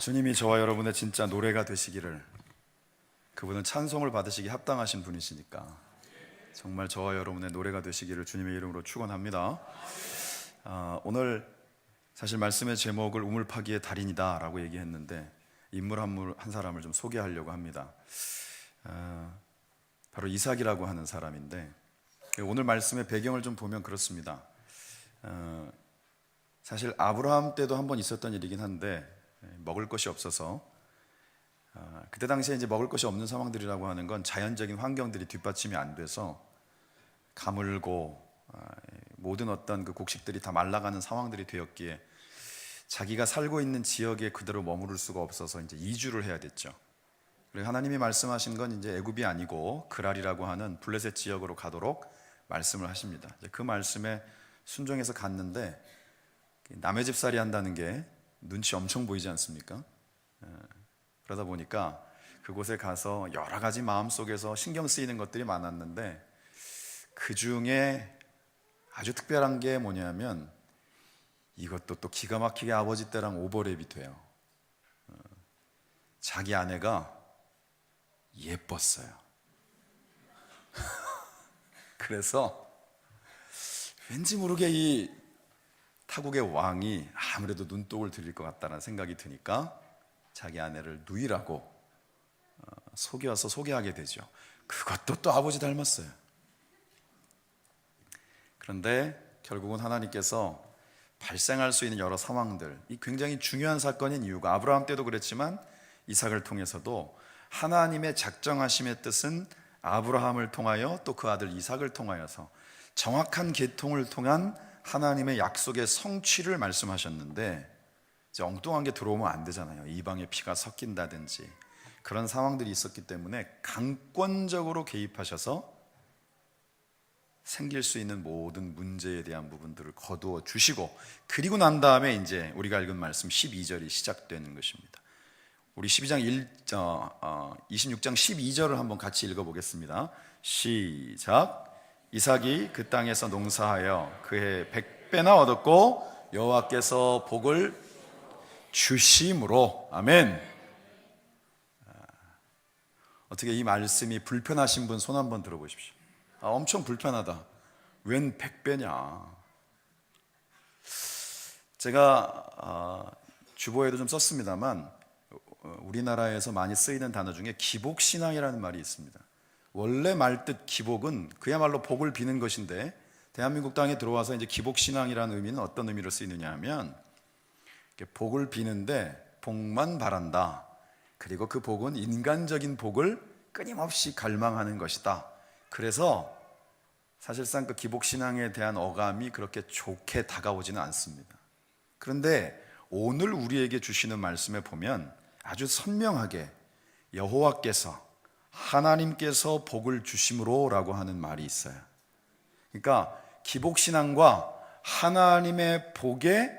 주님이 저와 여러분의 진짜 노래가 되시기를, 그분은 찬송을 받으시기 합당하신 분이시니까 정말 저와 여러분의 노래가 되시기를 주님의 이름으로 축원합니다. 오늘 사실 말씀의 제목을 우물파기의 달인이다 라고 얘기했는데, 인물 한 사람을 좀 소개하려고 합니다. 바로 이삭이라고 하는 사람인데, 오늘 말씀의 배경을 좀 보면 그렇습니다. 사실 아브라함 때도 한번 있었던 일이긴 한데, 먹을 것이 없어서, 그때 당시에 이제 먹을 것이 없는 상황들이라고 하는 건 자연적인 환경들이 뒷받침이 안 돼서 가물고 모든 어떤 그 곡식들이 다 말라가는 상황들이 되었기에 자기가 살고 있는 지역에 그대로 머무를 수가 없어서 이제 이주를 해야 됐죠. 그리고 하나님이 말씀하신 건 이제 애굽이 아니고 그랄이라고 하는 블레셋 지역으로 가도록 말씀을 하십니다. 그 말씀에 순종해서 갔는데, 남의 집살이 한다는 게 눈치 엄청 보이지 않습니까? 그러다 보니까 그곳에 가서 여러 가지 마음속에서 신경 쓰이는 것들이 많았는데, 그 중에 아주 특별한 게 뭐냐면, 이것도 또 기가 막히게 아버지 때랑 오버랩이 돼요. 자기 아내가 예뻤어요. 그래서 왠지 모르게 이 타국의 왕이 아무래도 눈독을 들일 것 같다는 생각이 드니까 자기 아내를 누이라고 속여서 소개하게 되죠. 그것도 또 아버지 닮았어요. 그런데 결국은 하나님께서 발생할 수 있는 여러 상황들, 이 굉장히 중요한 사건인 이유가, 아브라함 때도 그랬지만 이삭을 통해서도 하나님의 작정하심의 뜻은 아브라함을 통하여 또 그 아들 이삭을 통하여서 정확한 계통을 통한 하나님의 약속의 성취를 말씀하셨는데, 이제 엉뚱한 게 들어오면 안 되잖아요. 이방의 피가 섞인다든지 그런 상황들이 있었기 때문에 강권적으로 개입하셔서 생길 수 있는 모든 문제에 대한 부분들을 거두어 주시고, 그리고 난 다음에 이제 우리가 읽은 말씀 12절이 시작되는 것입니다. 우리 26장 12절을 한번 같이 읽어보겠습니다. 시작. 이삭이 그 땅에서 농사하여 그해 100배나 얻었고 여호와께서 복을 주심으로. 아멘. 어떻게 이 말씀이 불편하신 분 손 한번 들어보십시오. 엄청 불편하다. 웬 100배냐. 제가 주보에도 좀 썼습니다만, 우리나라에서 많이 쓰이는 단어 중에 기복신앙이라는 말이 있습니다. 원래 말뜻 기복은 그야말로 복을 비는 것인데, 대한민국 땅에 들어와서 이제 기복신앙이라는 의미는 어떤 의미로 쓰이느냐 하면, 복을 비는데 복만 바란다. 그리고 그 복은 인간적인 복을 끊임없이 갈망하는 것이다. 그래서 사실상 그 기복신앙에 대한 어감이 그렇게 좋게 다가오지는 않습니다. 그런데 오늘 우리에게 주시는 말씀에 보면 아주 선명하게 여호와께서, 하나님께서 복을 주심으로 라고 하는 말이 있어요. 그러니까 기복신앙과 하나님의 복의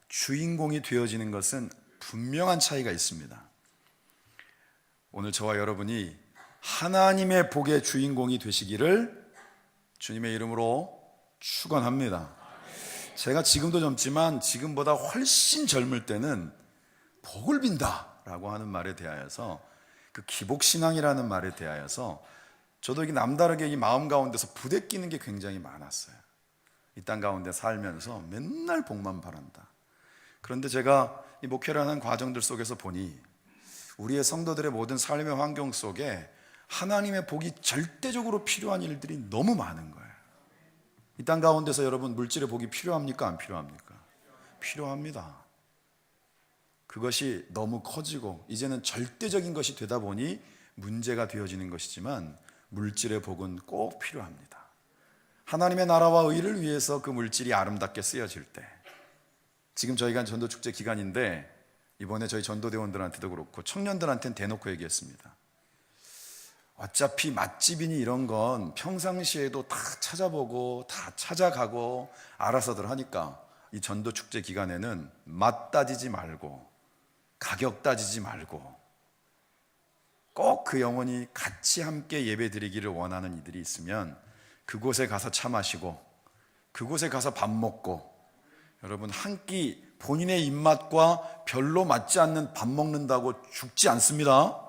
주인공이 되어지는 것은 분명한 차이가 있습니다. 오늘 저와 여러분이 하나님의 복의 주인공이 되시기를 주님의 이름으로 축원합니다. 제가 지금도 젊지만 지금보다 훨씬 젊을 때는 복을 빈다 라고 하는 말에 대하여서, 그 기복신앙이라는 말에 대하여서 저도 이게 남다르게 이 마음 가운데서 부대끼는 게 굉장히 많았어요. 이 땅 가운데 살면서 맨날 복만 바란다. 그런데 제가 이 목회를 하는 과정들 속에서 보니, 우리의 성도들의 모든 삶의 환경 속에 하나님의 복이 절대적으로 필요한 일들이 너무 많은 거예요. 이 땅 가운데서 여러분, 물질의 복이 필요합니까? 안 필요합니까? 필요합니다. 그것이 너무 커지고 이제는 절대적인 것이 되다 보니 문제가 되어지는 것이지만, 물질의 복은 꼭 필요합니다. 하나님의 나라와 의를 위해서 그 물질이 아름답게 쓰여질 때, 지금 저희가 전도축제 기간인데 이번에 저희 전도대원들한테도 그렇고 청년들한테는 대놓고 얘기했습니다. 어차피 맛집이니 이런 건 평상시에도 다 찾아보고 다 찾아가고 알아서들 하니까, 이 전도축제 기간에는 맛 따지지 말고 가격 따지지 말고 꼭 그 영혼이 같이 함께 예배 드리기를 원하는 이들이 있으면 그곳에 가서 차 마시고 그곳에 가서 밥 먹고, 여러분 한 끼 본인의 입맛과 별로 맞지 않는 밥 먹는다고 죽지 않습니다.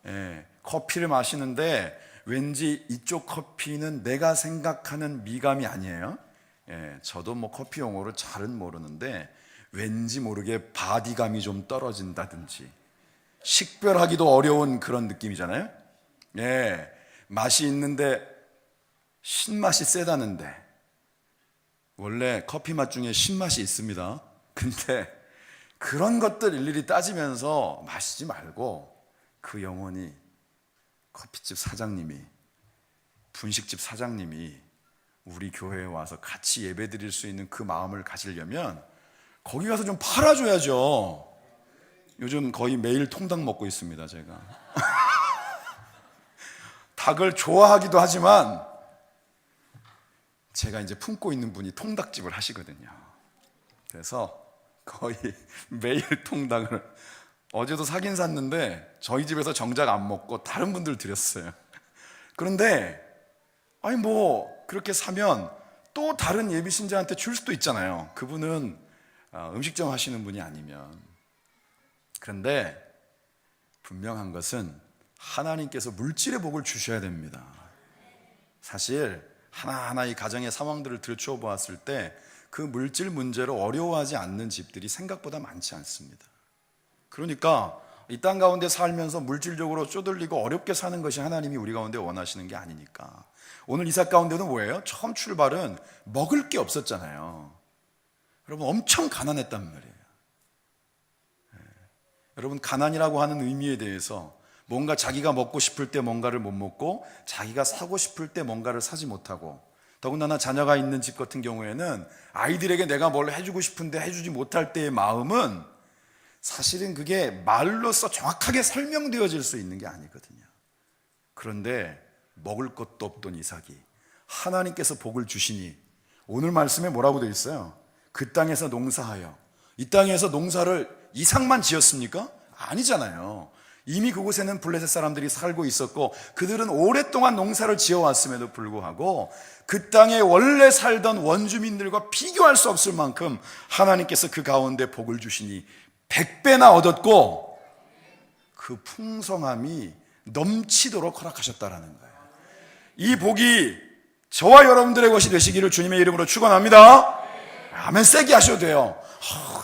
예, 커피를 마시는데 왠지 이쪽 커피는 내가 생각하는 미감이 아니에요. 예, 저도 뭐 커피 용어를 잘은 모르는데 왠지 모르게 바디감이 좀 떨어진다든지 식별하기도 어려운 그런 느낌이잖아요. 예, 맛이 있는데 신맛이 세다는데 원래 커피 맛 중에 신맛이 있습니다. 근데 그런 것들 일일이 따지면서 마시지 말고 그 영혼이 커피집 사장님이, 분식집 사장님이 우리 교회에 와서 같이 예배 드릴 수 있는 그 마음을 가지려면 거기 가서 좀 팔아줘야죠. 요즘 거의 매일 통닭 먹고 있습니다, 제가. 닭을 좋아하기도 하지만 제가 이제 품고 있는 분이 통닭집을 하시거든요. 그래서 거의 매일 통닭을, 어제도 사긴 샀는데 저희 집에서 정작 안 먹고 다른 분들 드렸어요. 그런데 아니 뭐 그렇게 사면 또 다른 예비 신자한테 줄 수도 있잖아요. 그분은 음식점 하시는 분이 아니면. 그런데 분명한 것은 하나님께서 물질의 복을 주셔야 됩니다. 사실 하나하나 이 가정의 상황들을 들추어 보았을 때 그 물질 문제로 어려워하지 않는 집들이 생각보다 많지 않습니다. 그러니까 이 땅 가운데 살면서 물질적으로 쪼들리고 어렵게 사는 것이 하나님이 우리 가운데 원하시는 게 아니니까. 오늘 이삭 가운데도 뭐예요? 처음 출발은 먹을 게 없었잖아요. 여러분 엄청 가난했단 말이에요. 여러분 가난이라고 하는 의미에 대해서 뭔가 자기가 먹고 싶을 때 뭔가를 못 먹고 자기가 사고 싶을 때 뭔가를 사지 못하고, 더군다나 자녀가 있는 집 같은 경우에는 아이들에게 내가 뭘 해주고 싶은데 해주지 못할 때의 마음은 사실은 그게 말로써 정확하게 설명되어질 수 있는 게 아니거든요. 그런데 먹을 것도 없던 이삭이 하나님께서 복을 주시니 오늘 말씀에 뭐라고 되어 있어요? 그 땅에서 농사하여. 이 땅에서 농사를 이삭만 지었습니까? 아니잖아요. 이미 그곳에는 블레셋 사람들이 살고 있었고 그들은 오랫동안 농사를 지어왔음에도 불구하고 그 땅에 원래 살던 원주민들과 비교할 수 없을 만큼 하나님께서 그 가운데 복을 주시니 100배나 얻었고 그 풍성함이 넘치도록 허락하셨다라는 거예요. 이 복이 저와 여러분들의 것이 되시기를 주님의 이름으로 축원합니다. 아멘. 세게 하셔도 돼요.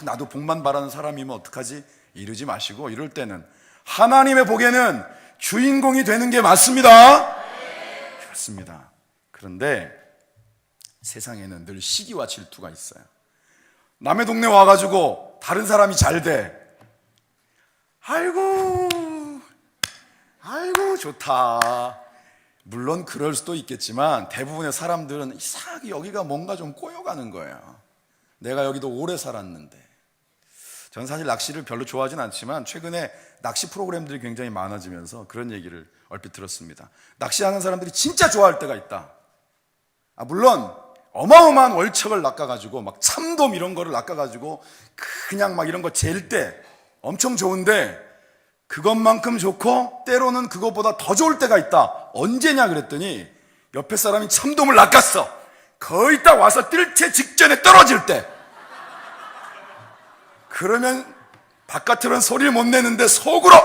나도 복만 바라는 사람이면 어떡하지? 이러지 마시고 이럴 때는 하나님의 복에는 주인공이 되는 게 맞습니다. 그렇습니다. 그런데 세상에는 늘 시기와 질투가 있어요. 남의 동네 와가지고 다른 사람이 잘 돼. 아이고 좋다. 물론 그럴 수도 있겠지만 대부분의 사람들은 이상하게 여기가 뭔가 좀 꼬여가는 거예요. 내가 여기도 오래 살았는데. 저는 사실 낚시를 별로 좋아하진 않지만 최근에 낚시 프로그램들이 굉장히 많아지면서 그런 얘기를 얼핏 들었습니다. 낚시하는 사람들이 진짜 좋아할 때가 있다. 물론 어마어마한 월척을 낚아가지고 막 참돔 이런 거를 낚아가지고 그냥 막 이런 거 잴 때 엄청 좋은데 그것만큼 좋고 때로는 그것보다 더 좋을 때가 있다. 언제냐 그랬더니 옆에 사람이 참돔을 낚았어. 거의 딱 와서 뜰 채 직전에 떨어질 때. 그러면 바깥으로는 소리를 못 내는데 속으로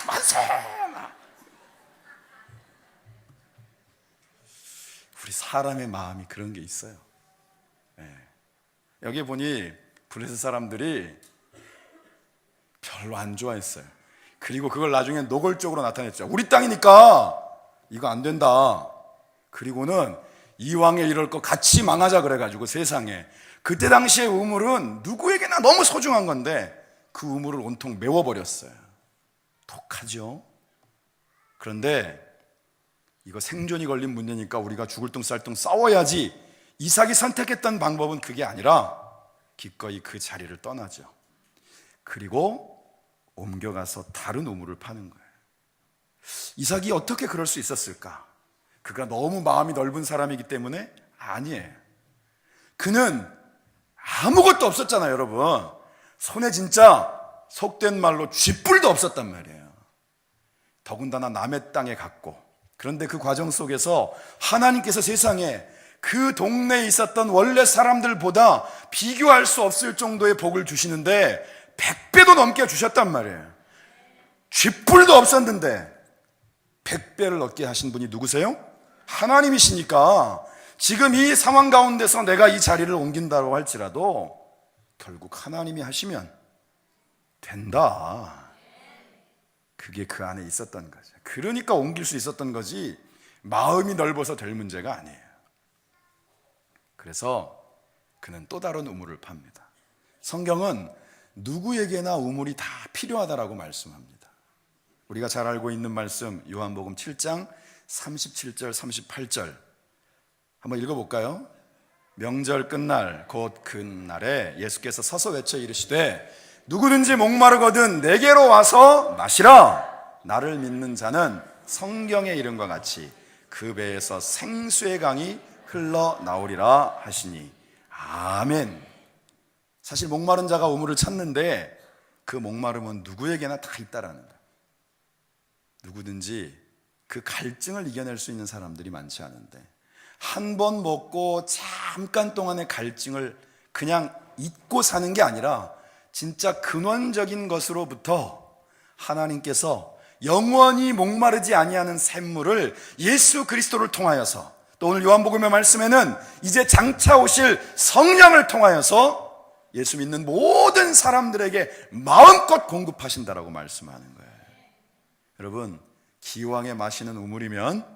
만세! 우리 사람의 마음이 그런 게 있어요. 여기 보니 블레셋 사람들이 별로 안 좋아했어요. 그리고 그걸 나중에 노골적으로 나타냈죠. 우리 땅이니까 이거 안 된다. 그리고는 이왕에 이럴 거 같이 망하자 그래가지고 세상에. 그때 당시의 우물은 누구에게나 너무 소중한 건데 그 우물을 온통 메워버렸어요. 독하죠. 그런데 이거 생존이 걸린 문제니까 우리가 죽을 둥 쌀 둥 싸워야지. 이삭이 선택했던 방법은 그게 아니라 기꺼이 그 자리를 떠나죠. 그리고 옮겨가서 다른 우물을 파는 거예요. 이삭이 어떻게 그럴 수 있었을까? 그가 너무 마음이 넓은 사람이기 때문에? 아니에요. 그는 아무것도 없었잖아요, 여러분. 손에 진짜 속된 말로 쥐뿔도 없었단 말이에요. 더군다나 남의 땅에 갔고, 그런데 그 과정 속에서 하나님께서 세상에 그 동네에 있었던 원래 사람들보다 비교할 수 없을 정도의 복을 주시는데 100배도 넘게 주셨단 말이에요. 쥐뿔도 없었는데 100배를 얻게 하신 분이 누구세요? 하나님이시니까 지금 이 상황 가운데서 내가 이 자리를 옮긴다고 할지라도 결국 하나님이 하시면 된다. 그게 그 안에 있었던 거죠. 그러니까 옮길 수 있었던 거지 마음이 넓어서 될 문제가 아니에요. 그래서 그는 또 다른 우물을 팝니다. 성경은 누구에게나 우물이 다 필요하다라고 말씀합니다. 우리가 잘 알고 있는 말씀 요한복음 7장 37절 38절 한번 읽어볼까요? 명절 끝날 곧 그날에 예수께서 서서 외쳐 이르시되 누구든지 목마르거든 내게로 와서 마시라. 나를 믿는 자는 성경의 이름과 같이 그 배에서 생수의 강이 흘러나오리라 하시니 아멘. 사실 목마른 자가 우물을 찾는데 그 목마름은 누구에게나 다 있다라는 거예요. 누구든지 그 갈증을 이겨낼 수 있는 사람들이 많지 않은데 한 번 먹고 잠깐 동안의 갈증을 그냥 잊고 사는 게 아니라 진짜 근원적인 것으로부터 하나님께서 영원히 목마르지 아니하는 샘물을 예수 그리스도를 통하여서 또 오늘 요한복음의 말씀에는 이제 장차 오실 성령을 통하여서 예수 믿는 모든 사람들에게 마음껏 공급하신다라고 말씀하는 거예요. 여러분, 기왕에 마시는 우물이면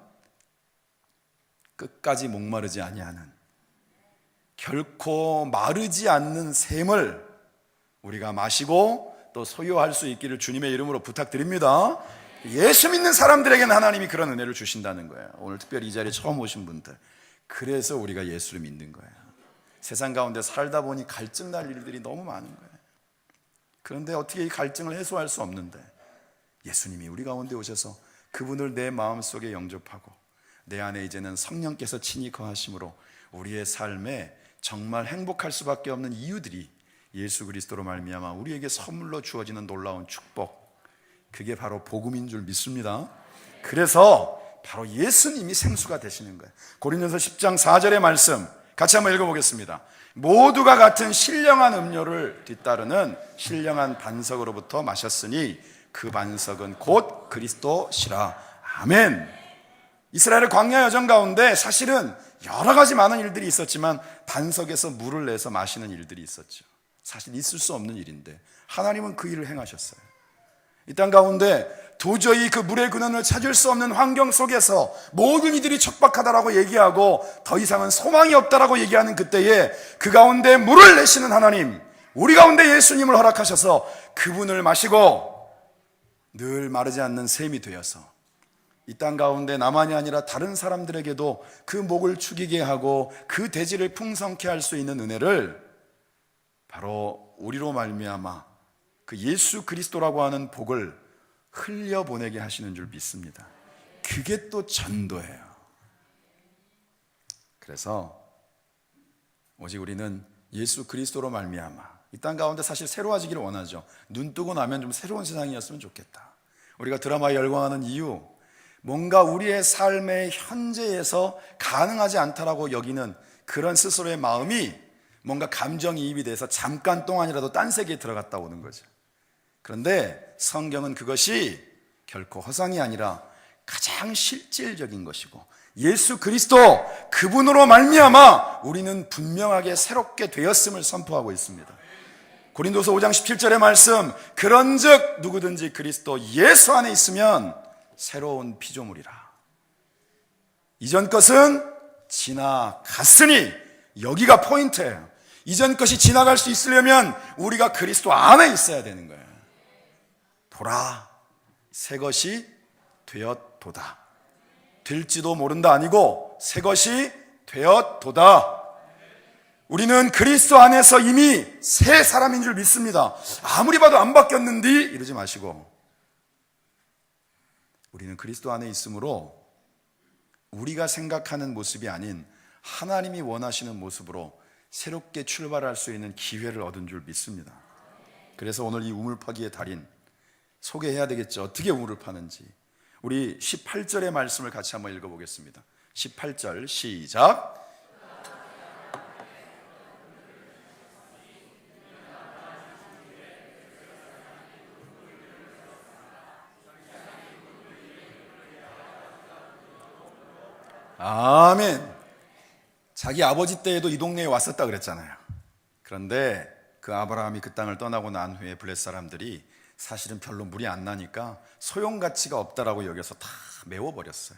끝까지 목마르지 아니하는 결코 마르지 않는 샘을 우리가 마시고 또 소유할 수 있기를 주님의 이름으로 부탁드립니다. 예수 믿는 사람들에게는 하나님이 그런 은혜를 주신다는 거예요. 오늘 특별히 이 자리에 처음 오신 분들, 그래서 우리가 예수를 믿는 거예요. 세상 가운데 살다 보니 갈증 날 일들이 너무 많은 거예요. 그런데 어떻게 이 갈증을 해소할 수 없는데 예수님이 우리 가운데 오셔서 그분을 내 마음속에 영접하고 내 안에 이제는 성령께서 친히 거하심으로 우리의 삶에 정말 행복할 수밖에 없는 이유들이 예수 그리스도로 말미암아 우리에게 선물로 주어지는 놀라운 축복, 그게 바로 복음인 줄 믿습니다. 그래서 바로 예수님이 생수가 되시는 거예요. 고린도서 10장 4절의 말씀 같이 한번 읽어보겠습니다. 모두가 같은 신령한 음료를 뒤따르는 신령한 반석으로부터 마셨으니 그 반석은 곧 그리스도시라. 아멘. 이스라엘의 광야 여정 가운데 사실은 여러 가지 많은 일들이 있었지만 반석에서 물을 내서 마시는 일들이 있었죠. 사실 있을 수 없는 일인데 하나님은 그 일을 행하셨어요. 이 땅 가운데 도저히 그 물의 근원을 찾을 수 없는 환경 속에서 모든 이들이 척박하다라고 얘기하고 더 이상은 소망이 없다라고 얘기하는 그때에 그 가운데 물을 내시는 하나님, 우리 가운데 예수님을 허락하셔서 그분을 마시고 늘 마르지 않는 샘이 되어서 이 땅 가운데 나만이 아니라 다른 사람들에게도 그 목을 축이게 하고 그 대지를 풍성케 할 수 있는 은혜를 바로 우리로 말미암아 그 예수 그리스도라고 하는 복을 흘려보내게 하시는 줄 믿습니다. 그게 또 전도예요. 그래서 오직 우리는 예수 그리스도로 말미암아 이 땅 가운데 사실 새로워지기를 원하죠. 눈 뜨고 나면 좀 새로운 세상이었으면 좋겠다. 우리가 드라마에 열광하는 이유, 뭔가 우리의 삶의 현재에서 가능하지 않다라고 여기는 그런 스스로의 마음이 뭔가 감정이입이 돼서 잠깐 동안이라도 딴 세계에 들어갔다 오는 거죠. 그런데 성경은 그것이 결코 허상이 아니라 가장 실질적인 것이고 예수 그리스도 그분으로 말미암아 우리는 분명하게 새롭게 되었음을 선포하고 있습니다. 고린도서 5장 17절의 말씀, 그런즉 누구든지 그리스도 예수 안에 있으면 새로운 피조물이라. 이전 것은 지나갔으니, 여기가 포인트예요. 이전 것이 지나갈 수 있으려면 우리가 그리스도 안에 있어야 되는 거예요. 보라, 새 것이 되었도다. 될지도 모른다 아니고 새 것이 되었도다. 우리는 그리스도 안에서 이미 새 사람인 줄 믿습니다. 아무리 봐도 안 바뀌었는디 이러지 마시고, 우리는 그리스도 안에 있으므로 우리가 생각하는 모습이 아닌 하나님이 원하시는 모습으로 새롭게 출발할 수 있는 기회를 얻은 줄 믿습니다. 그래서 오늘 이 우물파기의 달인 소개해야 되겠죠. 어떻게 우물을 파는지. 우리 18절의 말씀을 같이 한번 읽어보겠습니다. 18절 시작. 아멘. 자기 아버지 때에도 이 동네에 왔었다 그랬잖아요. 그런데 그 아브라함이 그 땅을 떠나고 난 후에 블레 사람들이 사실은 별로 물이 안 나니까 소용 가치가 없다라고 여겨서 다 메워버렸어요.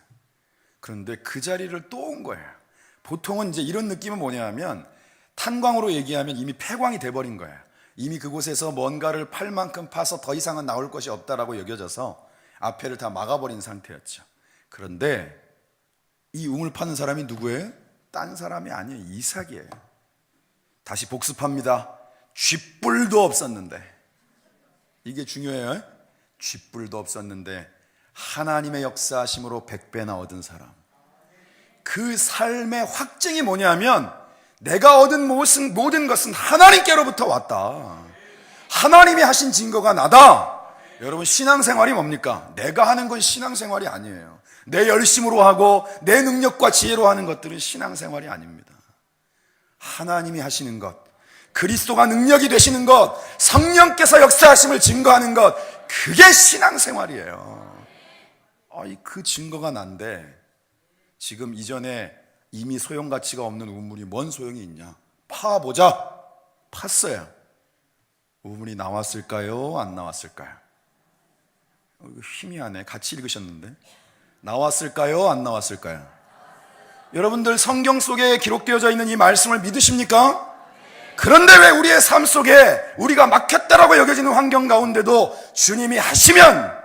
그런데 그 자리를 또 온 거예요. 보통은 이제 이런 느낌은 뭐냐면 탄광으로 얘기하면 이미 폐광이 돼버린 거예요. 이미 그곳에서 뭔가를 팔 만큼 파서 더 이상은 나올 것이 없다라고 여겨져서 앞에를 다 막아버린 상태였죠. 그런데 이 우물 파는 사람이 누구예요? 딴 사람이 아니에요. 이삭이에요. 다시 복습합니다. 쥐뿔도 없었는데, 이게 중요해요. 쥐뿔도 없었는데 하나님의 역사하심으로 100배나 얻은 사람. 그 삶의 확증이 뭐냐면 내가 얻은 모든 것은 하나님께로부터 왔다. 하나님이 하신 증거가 나다. 여러분, 신앙생활이 뭡니까? 내가 하는 건 신앙생활이 아니에요. 내 열심으로 하고 내 능력과 지혜로 하는 것들은 신앙생활이 아닙니다. 하나님이 하시는 것, 그리스도가 능력이 되시는 것, 성령께서 역사하심을 증거하는 것, 그게 신앙생활이에요. 그 증거가 난데 지금 이전에 이미 소용가치가 없는 우물이 뭔 소용이 있냐? 파보자. 팠어요. 우물이 나왔을까요? 안 나왔을까요? 희미하네. 같이 읽으셨는데. 나왔을까요? 안 나왔을까요? 여러분들 성경 속에 기록되어져 있는 이 말씀을 믿으십니까? 그런데 왜 우리의 삶 속에 우리가 막혔다라고 여겨지는 환경 가운데도 주님이 하시면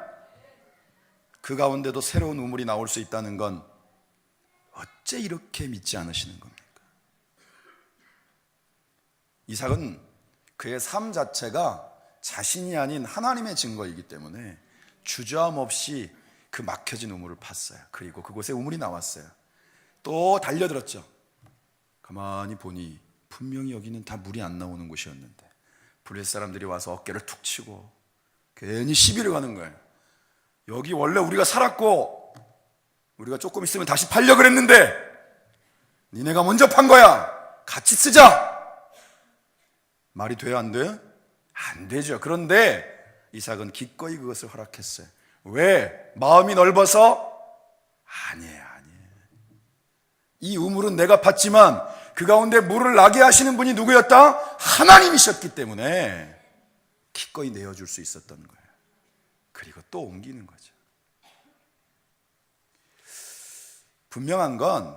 그 가운데도 새로운 우물이 나올 수 있다는 건 어째 이렇게 믿지 않으시는 겁니까? 이삭은 그의 삶 자체가 자신이 아닌 하나님의 증거이기 때문에 주저함 없이 그 막혀진 우물을 팠어요. 그리고 그곳에 우물이 나왔어요. 또 달려들었죠. 가만히 보니 분명히 여기는 다 물이 안 나오는 곳이었는데 블레셋 사람들이 와서 어깨를 툭 치고 괜히 시비를 가는 거예요. 여기 원래 우리가 살았고 우리가 조금 있으면 다시 팔려 그랬는데 니네가 먼저 판 거야. 같이 쓰자. 말이 돼요, 안 돼요? 안 되죠. 그런데 이삭은 기꺼이 그것을 허락했어요. 왜? 마음이 넓어서? 아니에요. 이 우물은 내가 팠지만 그 가운데 물을 나게 하시는 분이 누구였다? 하나님이셨기 때문에 기꺼이 내어줄 수 있었던 거예요. 그리고 또 옮기는 거죠. 분명한 건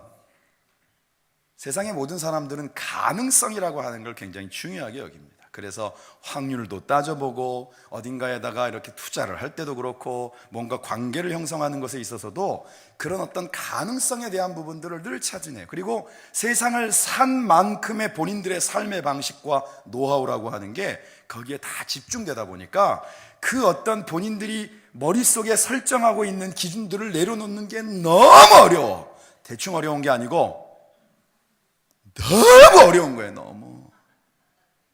세상의 모든 사람들은 가능성이라고 하는 걸 굉장히 중요하게 여깁니다. 그래서 확률도 따져보고 어딘가에다가 이렇게 투자를 할 때도 그렇고 뭔가 관계를 형성하는 것에 있어서도 그런 어떤 가능성에 대한 부분들을 늘 찾으네요. 그리고 세상을 산 만큼의 본인들의 삶의 방식과 노하우라고 하는 게 거기에 다 집중되다 보니까 그 어떤 본인들이 머릿속에 설정하고 있는 기준들을 내려놓는 게 너무 어려워. 대충 어려운 게 아니고 너무 어려운 거예요. 너무.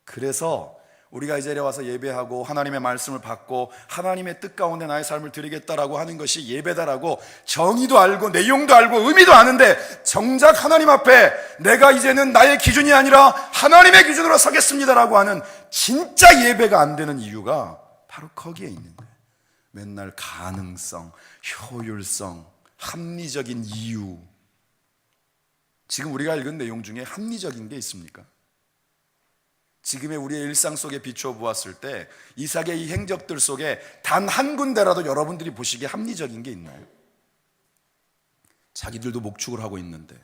그래서 우리가 이 자리에 와서 예배하고 하나님의 말씀을 받고 하나님의 뜻 가운데 나의 삶을 드리겠다라고 하는 것이 예배다라고 정의도 알고 내용도 알고 의미도 아는데 정작 하나님 앞에 내가 이제는 나의 기준이 아니라 하나님의 기준으로 서겠습니다라고 하는 진짜 예배가 안 되는 이유가 바로 거기에 있는 거예요. 맨날 가능성, 효율성, 합리적인 이유. 지금 우리가 읽은 내용 중에 합리적인 게 있습니까? 지금의 우리의 일상 속에 비추어 보았을 때 이삭의 이 행적들 속에 단 한 군데라도 여러분들이 보시기에 합리적인 게 있나요? 자기들도 목축을 하고 있는데,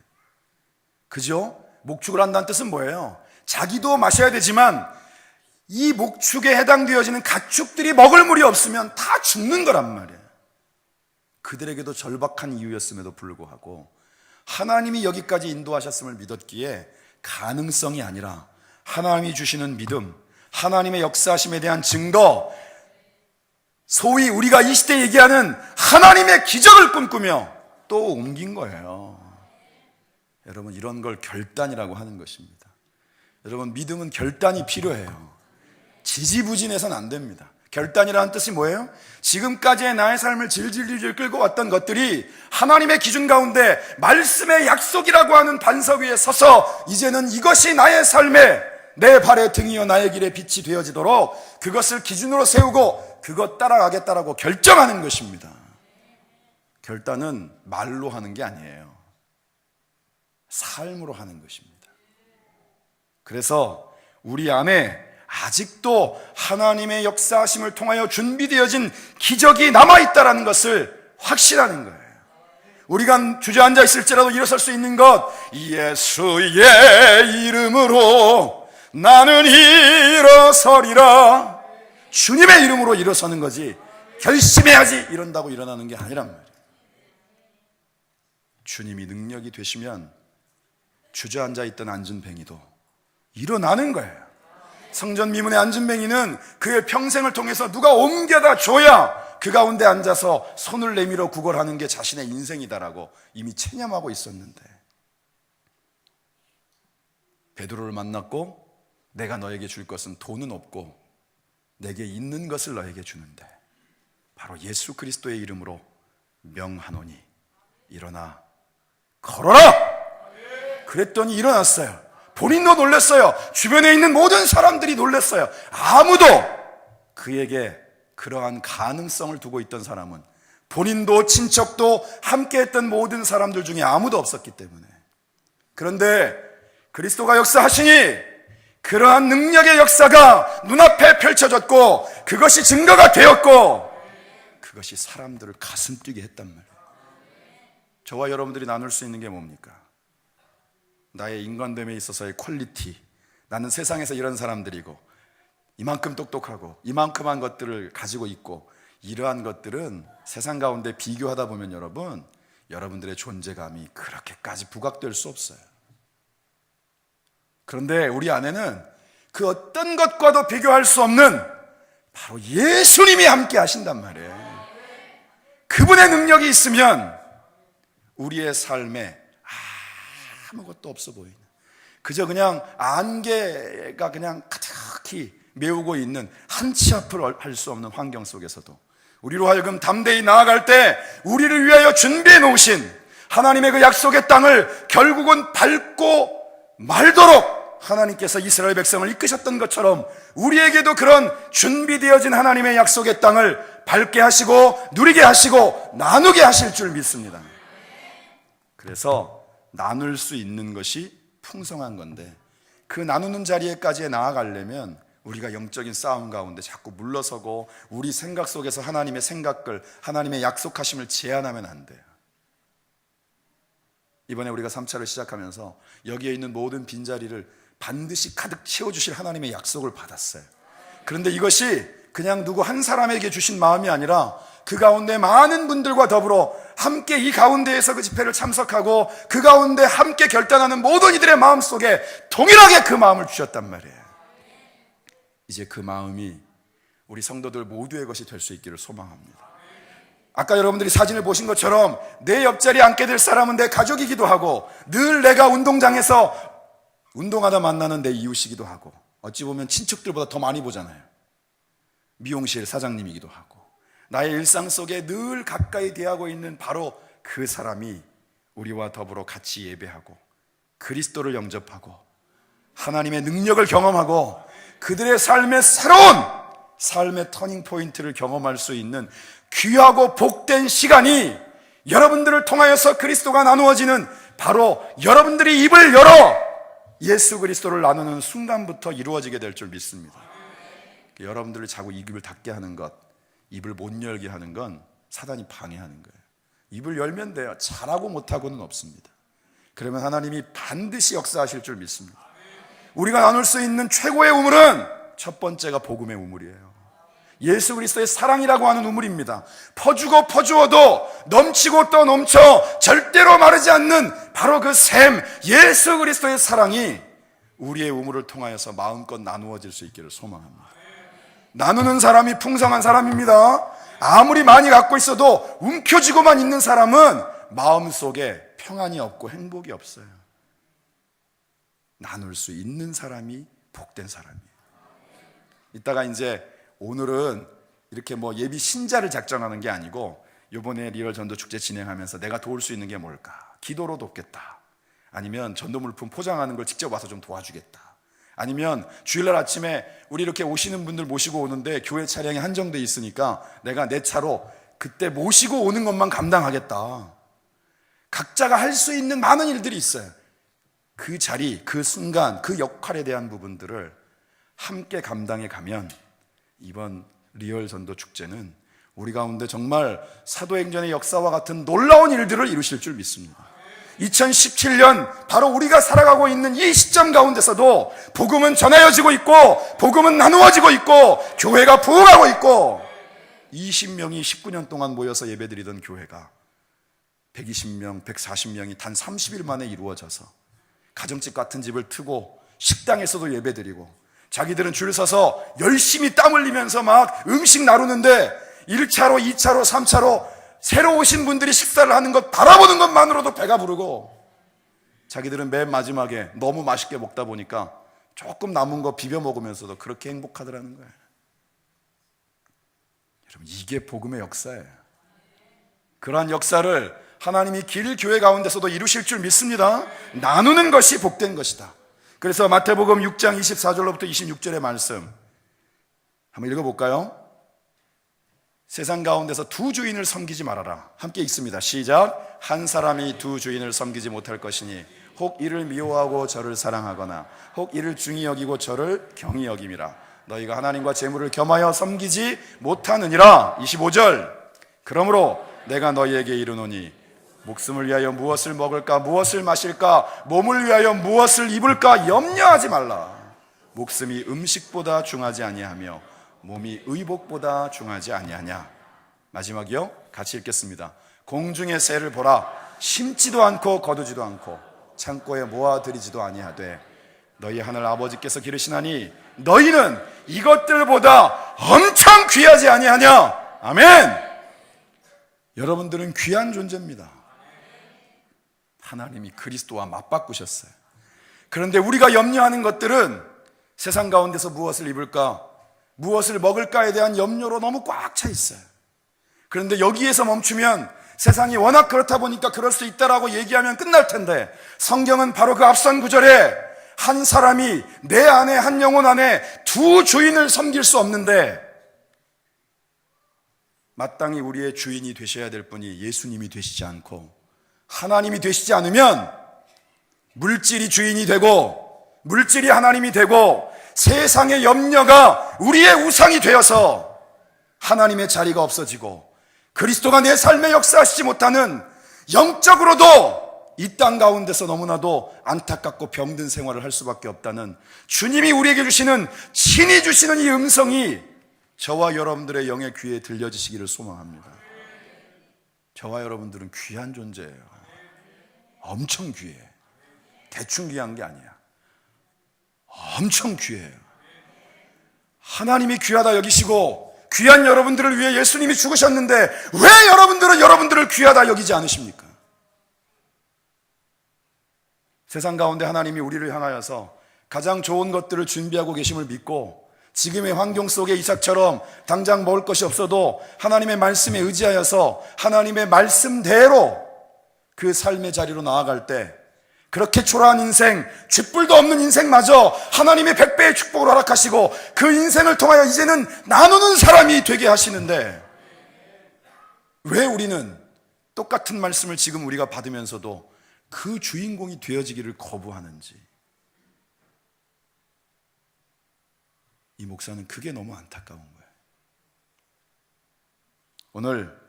그죠? 목축을 한다는 뜻은 뭐예요? 자기도 마셔야 되지만 이 목축에 해당되어지는 가축들이 먹을 물이 없으면 다 죽는 거란 말이에요. 그들에게도 절박한 이유였음에도 불구하고 하나님이 여기까지 인도하셨음을 믿었기에 가능성이 아니라 하나님이 주시는 믿음, 하나님의 역사하심에 대한 증거, 소위 우리가 이 시대에 얘기하는 하나님의 기적을 꿈꾸며 또 옮긴 거예요. 여러분, 이런 걸 결단이라고 하는 것입니다. 여러분, 믿음은 결단이 필요해요. 지지부진해서는 안 됩니다. 결단이라는 뜻이 뭐예요? 지금까지의 나의 삶을 질질질질 끌고 왔던 것들이 하나님의 기준 가운데 말씀의 약속이라고 하는 반석 위에 서서 이제는 이것이 나의 삶의 내 발의 등이요 나의 길의 빛이 되어지도록 그것을 기준으로 세우고 그것 따라가겠다라고 결정하는 것입니다. 결단은 말로 하는 게 아니에요. 삶으로 하는 것입니다. 그래서 우리 안에 아직도 하나님의 역사하심을 통하여 준비되어진 기적이 남아있다는 것을 확신하는 거예요. 우리가 주저앉아 있을지라도 일어설 수 있는 것, 예수의 이름으로 나는 일어서리라. 주님의 이름으로 일어서는 거지, 결심해야지 이런다고 일어나는 게 아니란 말이에요. 주님이 능력이 되시면 주저앉아 있던 안진뱅이도 일어나는 거예요. 성전 미문의 안진뱅이는 그의 평생을 통해서 누가 옮겨다 줘야 그 가운데 앉아서 손을 내밀어 구걸하는 게 자신의 인생이다라고 이미 체념하고 있었는데, 베드로를 만났고 내가 너에게 줄 것은 돈은 없고 내게 있는 것을 너에게 주는데 바로 예수 그리스도의 이름으로 명하노니 일어나 걸어라! 그랬더니 일어났어요. 본인도 놀랐어요. 주변에 있는 모든 사람들이 놀랐어요. 아무도 그에게 그러한 가능성을 두고 있던 사람은, 본인도 친척도 함께했던 모든 사람들 중에 아무도 없었기 때문에. 그런데 그리스도가 역사하시니 그러한 능력의 역사가 눈앞에 펼쳐졌고 그것이 증거가 되었고 그것이 사람들을 가슴 뛰게 했단 말이에요. 저와 여러분들이 나눌 수 있는 게 뭡니까? 나의 인간됨에 있어서의 퀄리티, 나는 세상에서 이런 사람들이고 이만큼 똑똑하고 이만큼한 것들을 가지고 있고, 이러한 것들은 세상 가운데 비교하다 보면 여러분들의 존재감이 그렇게까지 부각될 수 없어요. 그런데 우리 안에는 그 어떤 것과도 비교할 수 없는 바로 예수님이 함께 하신단 말이에요. 그분의 능력이 있으면 우리의 삶에 아무것도 없어 보이는, 그저 그냥 안개가 그냥 가득히 메우고 있는 한 치 앞을 할 수 없는 환경 속에서도 우리로 하여금 담대히 나아갈 때 우리를 위하여 준비해 놓으신 하나님의 그 약속의 땅을 결국은 밟고 말도록 하나님께서 이스라엘 백성을 이끄셨던 것처럼 우리에게도 그런 준비되어진 하나님의 약속의 땅을 밟게 하시고 누리게 하시고 나누게 하실 줄 믿습니다. 그래서 나눌 수 있는 것이 풍성한 건데, 그 나누는 자리에까지 나아가려면 우리가 영적인 싸움 가운데 자꾸 물러서고 우리 생각 속에서 하나님의 생각을, 하나님의 약속하심을 제한하면 안 돼요. 이번에 우리가 3차를 시작하면서 여기에 있는 모든 빈자리를 반드시 가득 채워주실 하나님의 약속을 받았어요. 그런데 이것이 그냥 누구 한 사람에게 주신 마음이 아니라 그 가운데 많은 분들과 더불어 함께 이 가운데에서 그 집회를 참석하고 그 가운데 함께 결단하는 모든 이들의 마음속에 동일하게 그 마음을 주셨단 말이에요. 이제 그 마음이 우리 성도들 모두의 것이 될 수 있기를 소망합니다. 아까 여러분들이 사진을 보신 것처럼 내 옆자리에 앉게 될 사람은 내 가족이기도 하고, 늘 내가 운동장에서 운동하다 만나는 내 이웃이기도 하고, 어찌 보면 친척들보다 더 많이 보잖아요. 미용실 사장님이기도 하고, 나의 일상 속에 늘 가까이 대하고 있는 바로 그 사람이 우리와 더불어 같이 예배하고 그리스도를 영접하고 하나님의 능력을 경험하고 그들의 삶의 새로운 삶의 터닝 포인트를 경험할 수 있는 귀하고 복된 시간이 여러분들을 통하여서 그리스도가 나누어지는, 바로 여러분들이 입을 열어 예수 그리스도를 나누는 순간부터 이루어지게 될 줄 믿습니다. 여러분들을 자꾸 입을 닫게 하는 것, 입을 못 열게 하는 건 사단이 방해하는 거예요. 입을 열면 돼요. 잘하고 못하고는 없습니다. 그러면 하나님이 반드시 역사하실 줄 믿습니다. 우리가 나눌 수 있는 최고의 우물은 첫 번째가 복음의 우물이에요. 예수 그리스도의 사랑이라고 하는 우물입니다. 퍼주고 퍼주어도 넘치고 또 넘쳐 절대로 마르지 않는 바로 그 샘, 예수 그리스도의 사랑이 우리의 우물을 통하여서 마음껏 나누어질 수 있기를 소망합니다. 나누는 사람이 풍성한 사람입니다. 아무리 많이 갖고 있어도 움켜쥐고만 있는 사람은 마음속에 평안이 없고 행복이 없어요. 나눌 수 있는 사람이 복된 사람이에요. 이따가 이제 오늘은 이렇게 뭐 예비 신자를 작정하는 게 아니고, 이번에 리얼 전도 축제 진행하면서 내가 도울 수 있는 게 뭘까? 기도로 돕겠다. 아니면 전도 물품 포장하는 걸 직접 와서 좀 도와주겠다. 아니면 주일날 아침에 우리 이렇게 오시는 분들 모시고 오는데 교회 차량이 한정돼 있으니까 내가 내 차로 그때 모시고 오는 것만 감당하겠다. 각자가 할 수 있는 많은 일들이 있어요. 그 자리, 그 순간, 그 역할에 대한 부분들을 함께 감당해 가면 이번 리얼 전도 축제는 우리 가운데 정말 사도행전의 역사와 같은 놀라운 일들을 이루실 줄 믿습니다. 2017년 바로 우리가 살아가고 있는 이 시점 가운데서도 복음은 전하여지고 있고 복음은 나누어지고 있고 교회가 부흥하고 있고 20명이 19년 동안 모여서 예배드리던 교회가 120명, 140명이 단 30일 만에 이루어져서 가정집 같은 집을 트고 식당에서도 예배드리고 자기들은 줄 서서 열심히 땀 흘리면서 막 음식 나누는데 1차로, 2차로, 3차로 새로 오신 분들이 식사를 하는 것 바라보는 것만으로도 배가 부르고 자기들은 맨 마지막에 너무 맛있게 먹다 보니까 조금 남은 거 비벼 먹으면서도 그렇게 행복하더라는 거예요. 여러분, 이게 복음의 역사예요. 그러한 역사를 하나님이 길 교회 가운데서도 이루실 줄 믿습니다. 나누는 것이 복된 것이다. 그래서 마태복음 6장 24절로부터 26절의 말씀 한번 읽어볼까요? 세상 가운데서 두 주인을 섬기지 말아라. 함께 읽습니다. 시작. 한 사람이 두 주인을 섬기지 못할 것이니 혹 이를 미워하고 저를 사랑하거나 혹 이를 중히 여기고 저를 경히 여김이라. 너희가 하나님과 재물을 겸하여 섬기지 못하느니라. 25절. 그러므로 내가 너희에게 이르노니 목숨을 위하여 무엇을 먹을까 무엇을 마실까 몸을 위하여 무엇을 입을까 염려하지 말라. 목숨이 음식보다 중하지 아니하며 몸이 의복보다 중하지 아니하냐. 마지막이요, 같이 읽겠습니다. 공중의 새를 보라. 심지도 않고 거두지도 않고 창고에 모아들이지도 아니하되 너희 하늘 아버지께서 기르시나니 너희는 이것들보다 엄청 귀하지 아니하냐. 아멘. 여러분들은 귀한 존재입니다. 하나님이 그리스도와 맞바꾸셨어요. 그런데 우리가 염려하는 것들은 세상 가운데서 무엇을 입을까 무엇을 먹을까에 대한 염려로 너무 꽉 차 있어요. 그런데 여기에서 멈추면 세상이 워낙 그렇다 보니까 그럴 수 있다라고 얘기하면 끝날 텐데 성경은 바로 그 앞선 구절에 한 사람이 내 안에 한 영혼 안에 두 주인을 섬길 수 없는데 마땅히 우리의 주인이 되셔야 될 분이 예수님이 되시지 않고 하나님이 되시지 않으면 물질이 주인이 되고 물질이 하나님이 되고 세상의 염려가 우리의 우상이 되어서 하나님의 자리가 없어지고 그리스도가 내 삶에 역사하시지 못하는 영적으로도 이 땅 가운데서 너무나도 안타깝고 병든 생활을 할 수밖에 없다는 주님이 우리에게 주시는 친히 주시는 이 음성이 저와 여러분들의 영의 귀에 들려지시기를 소망합니다. 저와 여러분들은 귀한 존재예요. 엄청 귀해. 대충 귀한 게 아니야. 엄청 귀해요. 하나님이 귀하다 여기시고 귀한 여러분들을 위해 예수님이 죽으셨는데 왜 여러분들은 여러분들을 귀하다 여기지 않으십니까? 세상 가운데 하나님이 우리를 향하여서 가장 좋은 것들을 준비하고 계심을 믿고 지금의 환경 속에 이삭처럼 당장 먹을 것이 없어도 하나님의 말씀에 의지하여서 하나님의 말씀대로 그 삶의 자리로 나아갈 때 그렇게 초라한 인생, 쥐뿔도 없는 인생마저 하나님의 100배의 축복을 허락하시고 그 인생을 통하여 이제는 나누는 사람이 되게 하시는데 왜 우리는 똑같은 말씀을 지금 우리가 받으면서도 그 주인공이 되어지기를 거부하는지 이 목사는 그게 너무 안타까운 거예요. 오늘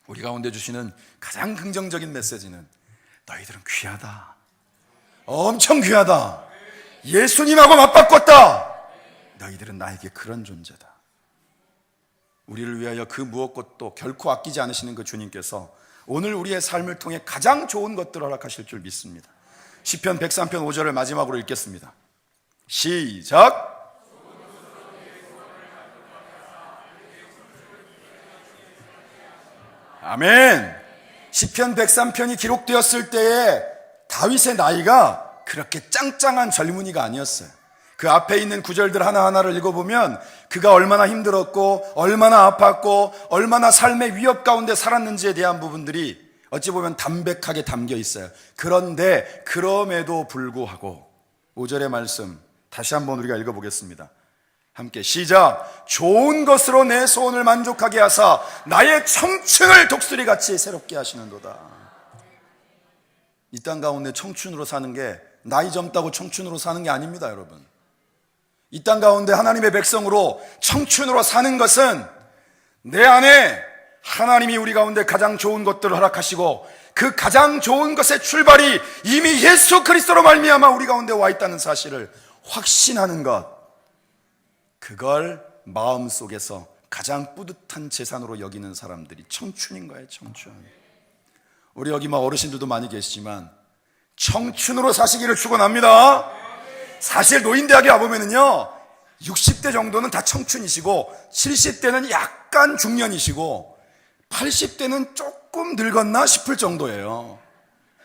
우리 가운데 주시는 가장 긍정적인 메시지는 너희들은 귀하다. 엄청 귀하다. 예수님하고 맞바꿨다. 너희들은 나에게 그런 존재다. 우리를 위하여 그 무엇것도 결코 아끼지 않으시는 그 주님께서 오늘 우리의 삶을 통해 가장 좋은 것들을 허락하실 줄 믿습니다. 시편 103편 5절을 마지막으로 읽겠습니다. 시작. 아멘. 시편 103편이 기록되었을 때에 다윗의 나이가 그렇게 짱짱한 젊은이가 아니었어요. 그 앞에 있는 구절들 하나하나를 읽어보면 그가 얼마나 힘들었고 얼마나 아팠고 얼마나 삶의 위협 가운데 살았는지에 대한 부분들이 어찌 보면 담백하게 담겨 있어요. 그런데 그럼에도 불구하고 5절의 말씀 다시 한번 우리가 읽어보겠습니다. 함께 시작. 좋은 것으로 내 소원을 만족하게 하사 나의 청춘을 독수리같이 새롭게 하시는도다. 이 땅 가운데 청춘으로 사는 게 나이 젊다고 청춘으로 사는 게 아닙니다, 여러분. 이 땅 가운데 하나님의 백성으로 청춘으로 사는 것은 내 안에 하나님이 우리 가운데 가장 좋은 것들을 허락하시고 그 가장 좋은 것의 출발이 이미 예수 그리스도로 말미암아 우리 가운데 와 있다는 사실을 확신하는 것, 그걸 마음속에서 가장 뿌듯한 재산으로 여기는 사람들이 청춘인 거예요. 청춘. 우리 여기 어르신들도 많이 계시지만 청춘으로 사시기를 축원합니다. 사실 노인대학에 와보면요 60대 정도는 다 청춘이시고 70대는 약간 중년이시고 80대는 조금 늙었나 싶을 정도예요.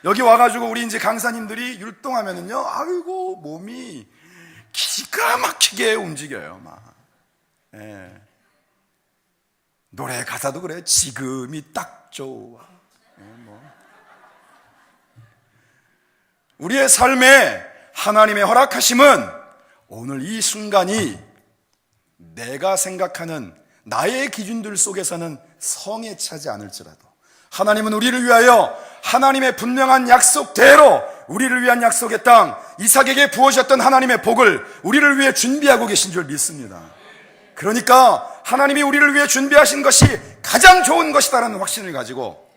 여기 와가지고 우리 이제 강사님들이 율동하면은요 아이고 몸이 기가 막히게 움직여요. 막. 예. 노래 가사도 그래. 지금이 딱 좋아. 우리의 삶에 하나님의 허락하심은 오늘 이 순간이 내가 생각하는 나의 기준들 속에서는 성에 차지 않을지라도 하나님은 우리를 위하여 하나님의 분명한 약속대로 우리를 위한 약속의 땅 이삭에게 부어주셨던 하나님의 복을 우리를 위해 준비하고 계신 줄 믿습니다. 그러니까 하나님이 우리를 위해 준비하신 것이 가장 좋은 것이다라는 확신을 가지고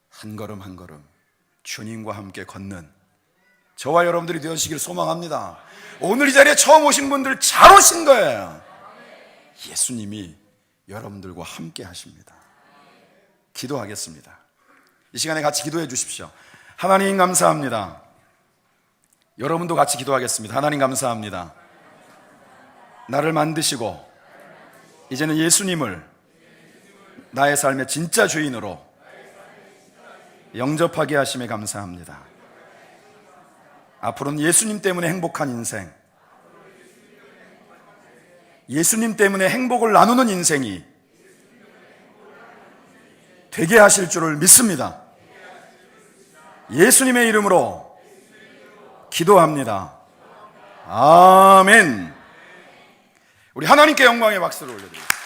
한 걸음 한 걸음 주님과 함께 걷는 저와 여러분들이 되어지기를 소망합니다. 오늘 이 자리에 처음 오신 분들 잘 오신 거예요. 예수님이 여러분들과 함께 하십니다. 기도하겠습니다. 이 시간에 같이 기도해 주십시오. 하나님 감사합니다. 여러분도 같이 기도하겠습니다. 하나님 감사합니다. 나를 만드시고 이제는 예수님을 나의 삶의 진짜 주인으로 영접하게 하심에 감사합니다. 앞으로는 예수님 때문에 행복한 인생, 예수님 때문에 행복을 나누는 인생이 되게 하실 줄을 믿습니다. 예수님의 이름으로 기도합니다. 아멘. 우리 하나님께 영광의 박수를 올려드립니다.